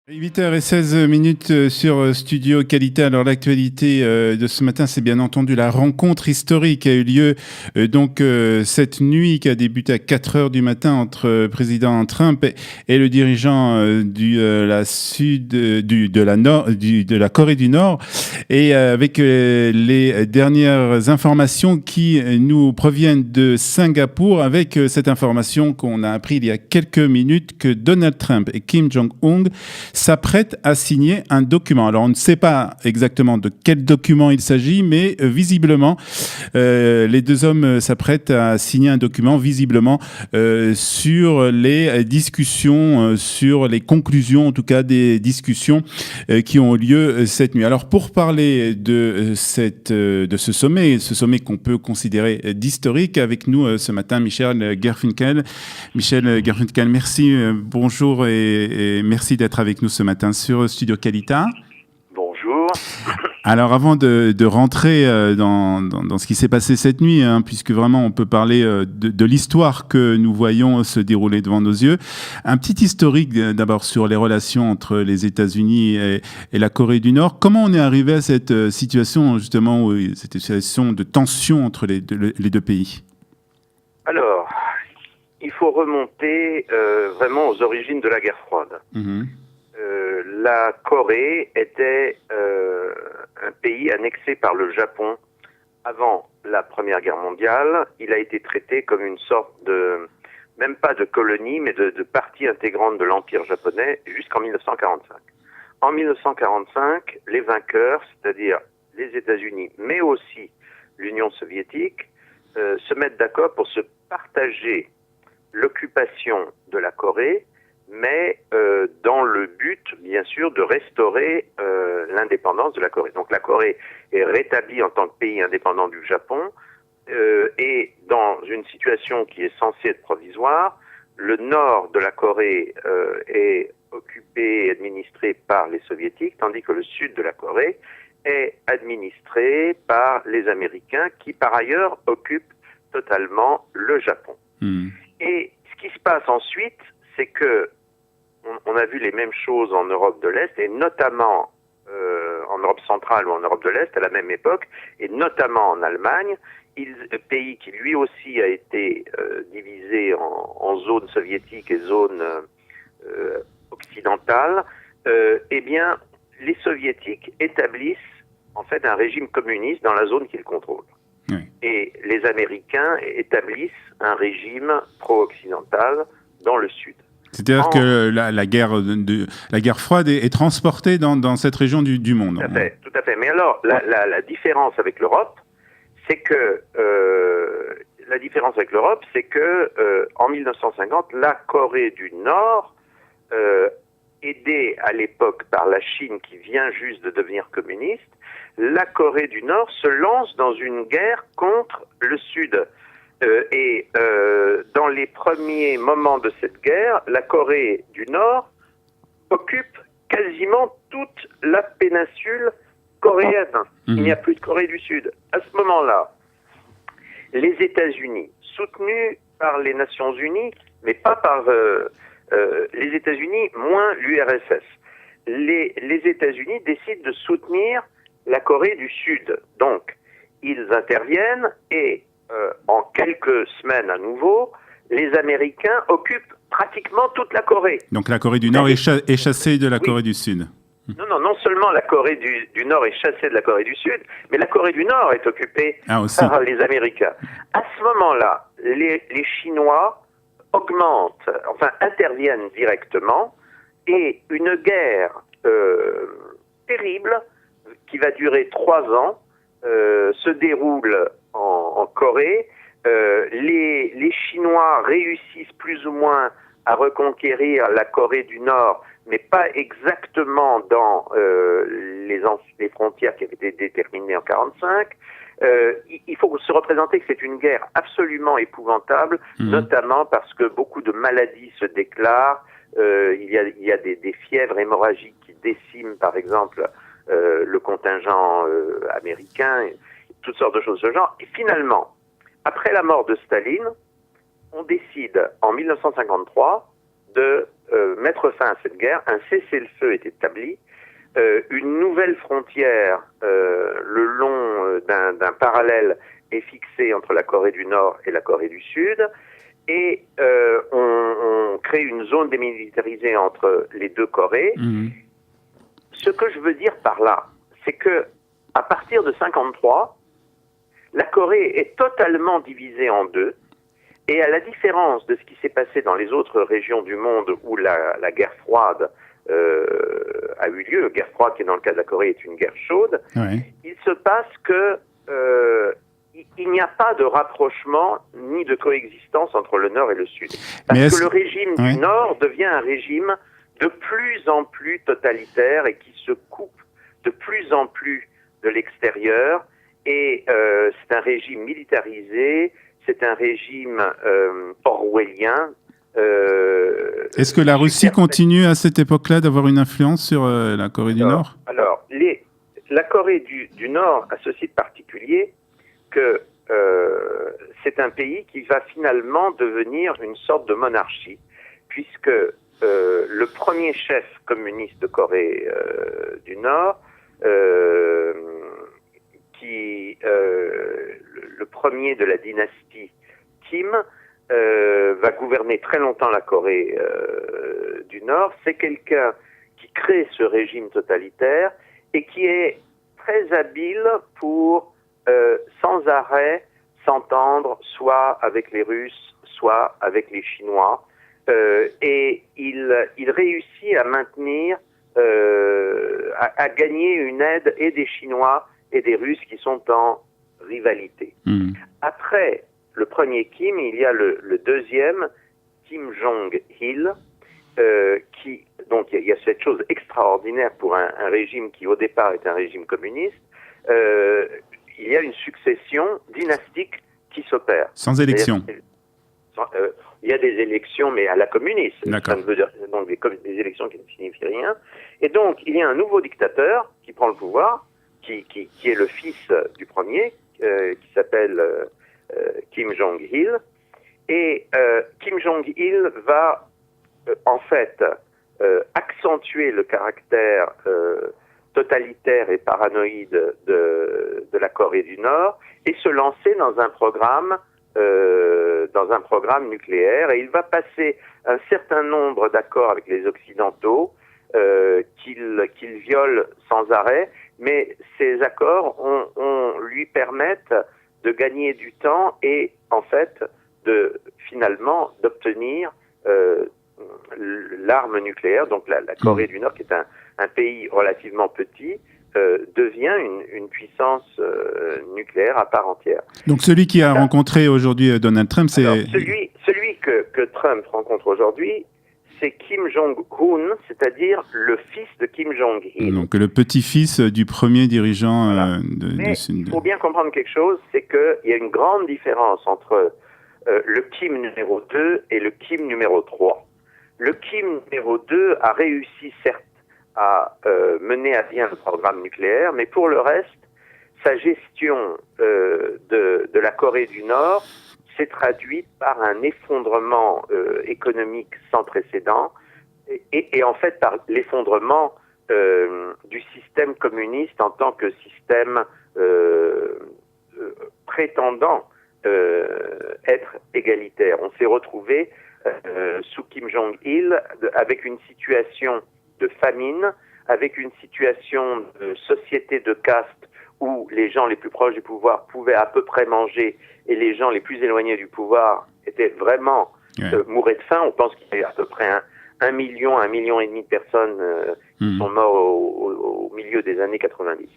8h16 sur Studio Qualité. Alors l'actualité de ce matin, c'est bien entendu la rencontre historique qui a eu lieu cette nuit, qui a débuté à 4h du matin entre président Trump et le dirigeant de la Corée du Nord, et avec les dernières informations qui nous proviennent de Singapour, avec cette information qu'on a appris il y a quelques minutes que Donald Trump et Kim Jong-un s'apprête à signer un document. Alors, on ne sait pas exactement de quel document il s'agit, mais visiblement, les deux hommes s'apprêtent à signer un document, visiblement, sur les discussions, sur les conclusions, en tout cas, des discussions qui ont lieu cette nuit. Alors, pour parler de ce sommet qu'on peut considérer d'historique, avec nous ce matin, Michel Gerfinkel. Michel Gerfinkel, merci, bonjour et merci d'être avec nous ce matin sur Studio Qualita. Bonjour. Alors avant de rentrer dans ce qui s'est passé cette nuit, puisque vraiment on peut parler de l'histoire que nous voyons se dérouler devant nos yeux, un petit historique d'abord sur les relations entre les États-Unis et la Corée du Nord. Comment on est arrivé à cette situation justement, cette situation de tension entre les deux pays? Alors, il faut remonter vraiment aux origines de la guerre froide. Mmh. La Corée était un pays annexé par le Japon avant la Première Guerre mondiale. Il a été traité comme une sorte de, même pas de colonie, mais de partie intégrante de l'Empire japonais jusqu'en 1945. En 1945, les vainqueurs, c'est-à-dire les États-Unis, mais aussi l'Union soviétique, se mettent d'accord pour se partager l'occupation de la Corée, mais dans le but, bien sûr, de restaurer l'indépendance de la Corée. Donc la Corée est rétablie en tant que pays indépendant du Japon, et dans une situation qui est censée être provisoire. Le nord de la Corée est occupé et administré par les Soviétiques, tandis que le sud de la Corée est administré par les Américains, qui par ailleurs occupent totalement le Japon. Mmh. Et ce qui se passe ensuite, c'est que on a vu les mêmes choses en Europe de l'Est, et notamment en Europe centrale ou en Europe de l'Est à la même époque, et notamment en Allemagne, pays qui lui aussi a été divisé en zones soviétiques et zones occidentales. Eh bien, les soviétiques établissent en fait un régime communiste dans la zone qu'ils contrôlent. Oui. Et les Américains établissent un régime pro-occidental dans le sud. C'est-à-dire que la guerre froide est transportée dans cette région du monde. Tout à fait. Mais alors, la différence avec l'Europe, c'est que en 1950, la Corée du Nord, aidée à l'époque par la Chine qui vient juste de devenir communiste, la Corée du Nord se lance dans une guerre contre le Sud. Dans les premiers moments de cette guerre, la Corée du Nord occupe quasiment toute la péninsule coréenne. Mmh. Il n'y a plus de Corée du Sud. À ce moment-là, les États-Unis, soutenus par les Nations Unies, mais pas par les États-Unis, moins l'URSS, les États-Unis décident de soutenir la Corée du Sud. Donc, ils interviennent et en quelques semaines à nouveau, les Américains occupent pratiquement toute la Corée. Donc la Corée du Nord est chassée de la Corée du Sud. Non seulement la Corée du Nord est chassée de la Corée du Sud, mais la Corée du Nord est occupée par les Américains. À ce moment-là, les Chinois interviennent directement, et une guerre terrible qui va durer 3 ans se déroule en Corée. Les Chinois réussissent plus ou moins à reconquérir la Corée du Nord, mais pas exactement dans les frontières qui avaient été déterminées en 1945. Il faut se représenter que c'est une guerre absolument épouvantable, notamment parce que beaucoup de maladies se déclarent. Il y a des fièvres hémorragiques qui déciment, par exemple, le contingent américain, toutes sortes de choses de ce genre. Et finalement, après la mort de Staline, on décide en 1953 de mettre fin à cette guerre. Un cessez-le-feu est établi. Une nouvelle frontière le long d'un parallèle est fixée entre la Corée du Nord et la Corée du Sud. Et on crée une zone démilitarisée entre les deux Corées. Ce que je veux dire par là, c'est que à partir de 1953, la Corée est totalement divisée en deux. Et à la différence de ce qui s'est passé dans les autres régions du monde où la guerre froide a eu lieu, guerre froide qui dans le cas de la Corée est une guerre chaude, il se passe que il n'y a pas de rapprochement ni de coexistence entre le Nord et le Sud. Parce que le régime du Nord devient un régime de plus en plus totalitaire et qui se coupe de plus en plus de l'extérieur. Et c'est un régime militarisé, c'est un régime orwellien. Est-ce que la Russie continue à cette époque-là d'avoir une influence sur la Corée du Nord ? Alors, la Corée du Nord a ceci de particulier que c'est un pays qui va finalement devenir une sorte de monarchie, puisque le premier chef communiste de Corée du Nord, le premier de la dynastie Kim, va gouverner très longtemps la Corée du Nord. C'est quelqu'un qui crée ce régime totalitaire et qui est très habile pour sans arrêt s'entendre soit avec les Russes, soit avec les Chinois. Et il réussit à maintenir, à gagner une aide et des Chinois et des Russes qui sont en rivalité. Après le premier Kim, il y a le deuxième, Kim Jong-il, donc il y a cette chose extraordinaire pour un régime qui au départ est un régime communiste. Il y a une succession dynastique qui s'opère. Sans élection. Il y a des élections, mais à la communiste. D'accord. Ça ne veut dire donc des élections qui ne signifient rien. Et donc, il y a un nouveau dictateur qui prend le pouvoir, qui est le fils du premier, qui s'appelle Kim Jong-il. Et Kim Jong-il va, en fait, accentuer le caractère totalitaire et paranoïde de la Corée du Nord et se lancer dans un programme nucléaire. Et il va passer un certain nombre d'accords avec les Occidentaux qu'il viole sans arrêt, mais ces accords lui permettent de gagner du temps et en fait finalement d'obtenir l'arme nucléaire. Donc la Corée du Nord, qui est un pays relativement petit, devient une puissance nucléaire à part entière. Donc celui qui a rencontré aujourd'hui Donald Trump, c'est... Alors, celui que Trump rencontre aujourd'hui, c'est Kim Jong-un, c'est-à-dire le fils de Kim Jong-il. Donc le petit-fils du premier dirigeant Mais il faut bien comprendre quelque chose, c'est qu'il y a une grande différence entre le Kim numéro 2 et le Kim numéro 3. Le Kim numéro 2 a réussi, certes, à mener à bien le programme nucléaire, mais pour le reste, sa gestion de la Corée du Nord s'est traduite par un effondrement économique sans précédent et en fait par l'effondrement du système communiste en tant que système prétendant être égalitaire. On s'est retrouvé sous Kim Jong-il avec une situation de famine, avec une situation de société de caste où les gens les plus proches du pouvoir pouvaient à peu près manger et les gens les plus éloignés du pouvoir étaient vraiment mouraient de faim. On pense qu'il y a à peu près 1 million, 1,5 million de personnes qui sont morts au milieu des années 90.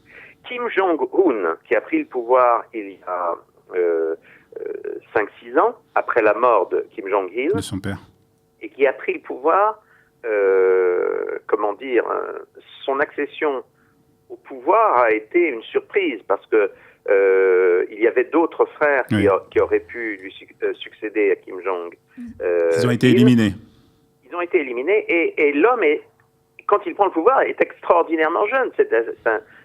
Kim Jong-un, qui a pris le pouvoir il y a 5-6 ans, après la mort de Kim Jong-il, de son père, et qui a pris le pouvoir, son accession au pouvoir a été une surprise parce que il y avait d'autres frères qui auraient pu lui succéder à Kim Jong. Ils ont été éliminés. Ils ont été éliminés et l'homme, quand il prend le pouvoir, est extraordinairement jeune. C'est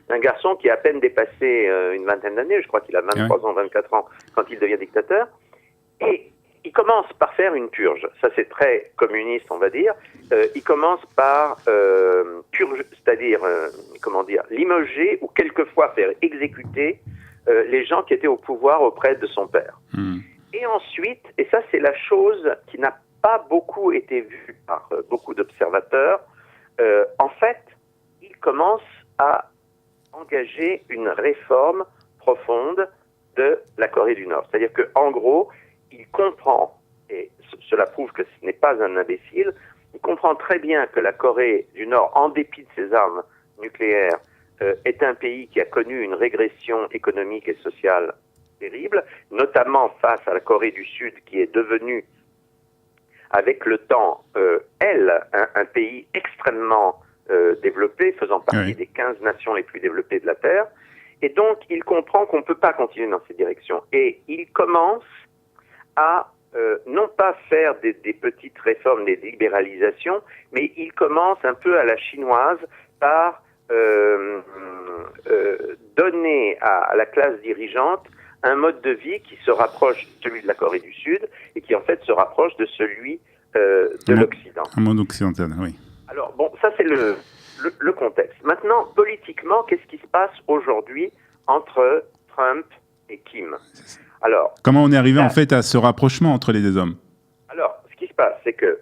un garçon qui a à peine dépassé une vingtaine d'années. Je crois qu'il a 23 ans, 24 ans quand il devient dictateur. Et il commence par faire une purge. Ça, c'est très communiste, on va dire. Il commence par purge, c'est-à-dire, limoger ou quelquefois faire exécuter les gens qui étaient au pouvoir auprès de son père. Et ensuite, et ça, c'est la chose qui n'a pas beaucoup été vue par beaucoup d'observateurs, en fait, il commence à engager une réforme profonde de la Corée du Nord. C'est-à-dire qu'en gros, il comprend, et cela prouve que ce n'est pas un imbécile, il comprend très bien que la Corée du Nord, en dépit de ses armes nucléaires, est un pays qui a connu une régression économique et sociale terrible, notamment face à la Corée du Sud, qui est devenue, avec le temps, un pays extrêmement développé, faisant partie des 15 nations les plus développées de la Terre. Et donc, il comprend qu'on ne peut pas continuer dans cette direction. Et il commence à non pas faire des petites réformes, des libéralisations, mais il commence un peu à la chinoise par donner à la classe dirigeante un mode de vie qui se rapproche de celui de la Corée du Sud et qui en fait se rapproche de celui de l'Occident. Un monde occidental, oui. Alors bon, ça c'est le contexte. Maintenant, politiquement, qu'est-ce qui se passe aujourd'hui entre Trump et Kim ? Alors, comment on est arrivé en fait à ce rapprochement entre les deux hommes ? Alors, ce qui se passe, c'est que,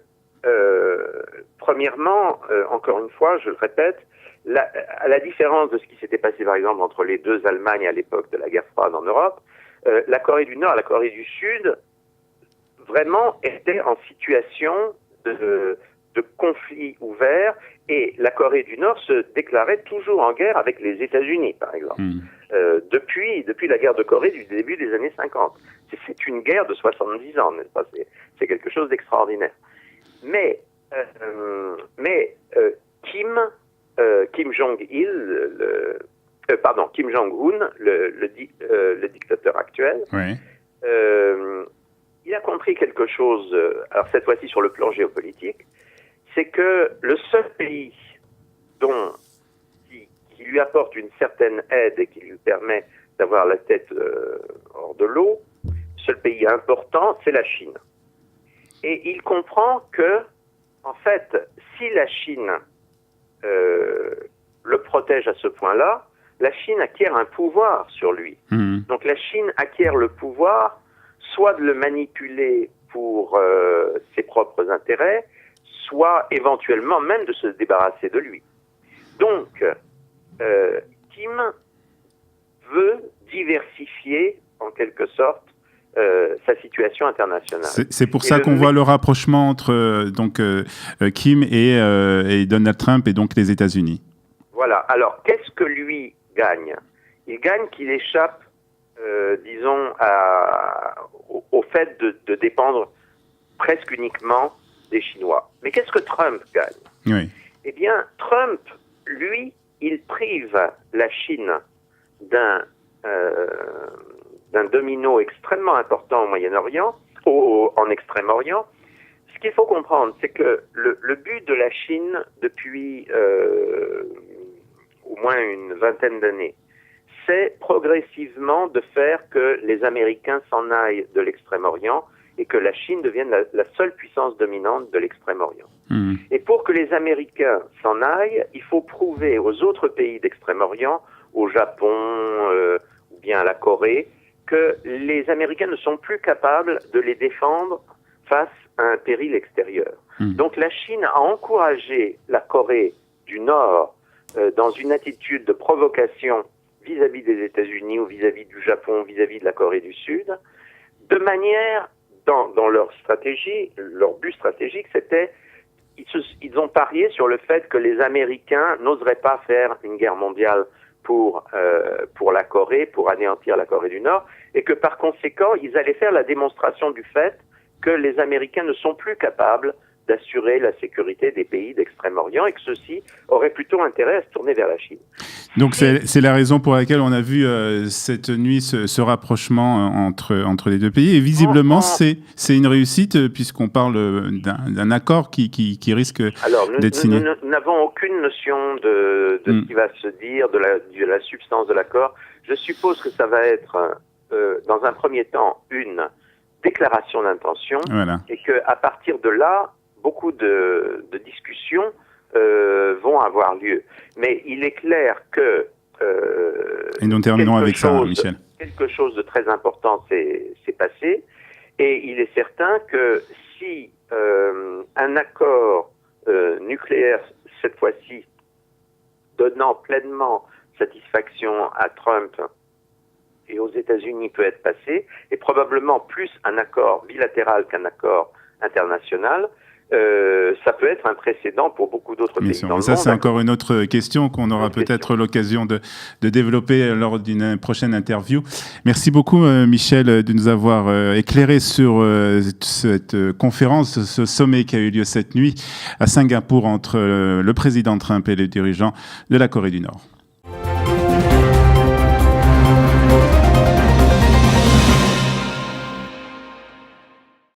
premièrement, encore une fois, je le répète, à la différence de ce qui s'était passé par exemple entre les deux Allemagnes à l'époque de la guerre froide en Europe, la Corée du Nord et la Corée du Sud vraiment étaient en situation de conflit ouvert, et la Corée du Nord se déclarait toujours en guerre avec les États-Unis, par exemple. Depuis la guerre de Corée du début des années 50. C'est une guerre de 70 ans, n'est-ce pas ? C'est quelque chose d'extraordinaire. Mais Kim Jong-il, Kim Jong-un, le dictateur actuel, il a compris quelque chose, alors cette fois-ci sur le plan géopolitique, c'est que le seul pays qui lui apporte une certaine aide et qui lui permet d'avoir la tête hors de l'eau, le seul pays important, c'est la Chine. Et il comprend que, en fait, si la Chine le protège à ce point-là, la Chine acquiert un pouvoir sur lui. Donc la Chine acquiert le pouvoir soit de le manipuler pour ses propres intérêts, soit éventuellement même de se débarrasser de lui. Donc, Kim veut diversifier, en quelque sorte, sa situation internationale. C'est pour ça qu'on voit le rapprochement entre Kim et Donald Trump et donc les États-Unis. Voilà. Alors, qu'est-ce que lui gagne ? Il gagne qu'il échappe, disons, au fait de dépendre presque uniquement des Chinois. Mais qu'est-ce que Trump gagne ? Eh bien, Trump, lui, il prive la Chine d'un domino extrêmement important au Moyen-Orient, en Extrême-Orient. Ce qu'il faut comprendre, c'est que le but de la Chine depuis au moins une vingtaine d'années, c'est progressivement de faire que les Américains s'en aillent de l'Extrême-Orient et que la Chine devienne la seule puissance dominante de l'Extrême-Orient. Et pour que les Américains s'en aillent, il faut prouver aux autres pays d'Extrême-Orient, au Japon ou bien à la Corée, que les Américains ne sont plus capables de les défendre face à un péril extérieur. Donc la Chine a encouragé la Corée du Nord dans une attitude de provocation vis-à-vis des États-Unis ou vis-à-vis du Japon, vis-à-vis de la Corée du Sud, de manière, dans leur stratégie, leur but stratégique, c'était, ils ont parié sur le fait que les Américains n'oseraient pas faire une guerre mondiale pour la Corée, pour anéantir la Corée du Nord, et que par conséquent, ils allaient faire la démonstration du fait que les Américains ne sont plus capables d'assurer la sécurité des pays d'Extrême-Orient et que ceux-ci auraient plutôt intérêt à se tourner vers la Chine. Donc c'est la raison pour laquelle on a vu cette nuit ce rapprochement entre les deux pays. Et visiblement, c'est une réussite puisqu'on parle d'un accord qui risque d'être signé. Nous n'avons aucune notion de ce qui va se dire, de la substance de l'accord. Je suppose que ça va être, dans un premier temps, une déclaration d'intention, Voilà. et qu'à partir de là, beaucoup de discussions vont avoir lieu. Mais il est clair que Et nous terminons avec ça, Michel. Quelque chose de très important s'est passé, et il est certain que si un accord nucléaire, cette fois-ci, donnant pleinement satisfaction à Trump et aux États-Unis peut être passé, et probablement plus un accord bilatéral qu'un accord international, ça peut être un précédent pour beaucoup d'autres pays dans le monde. Ça, c'est encore une autre question qu'on aura peut-être l'occasion de développer lors d'une prochaine interview. Merci beaucoup, Michel, de nous avoir éclairé sur cette conférence, ce sommet qui a eu lieu cette nuit à Singapour entre le président Trump et les dirigeants de la Corée du Nord.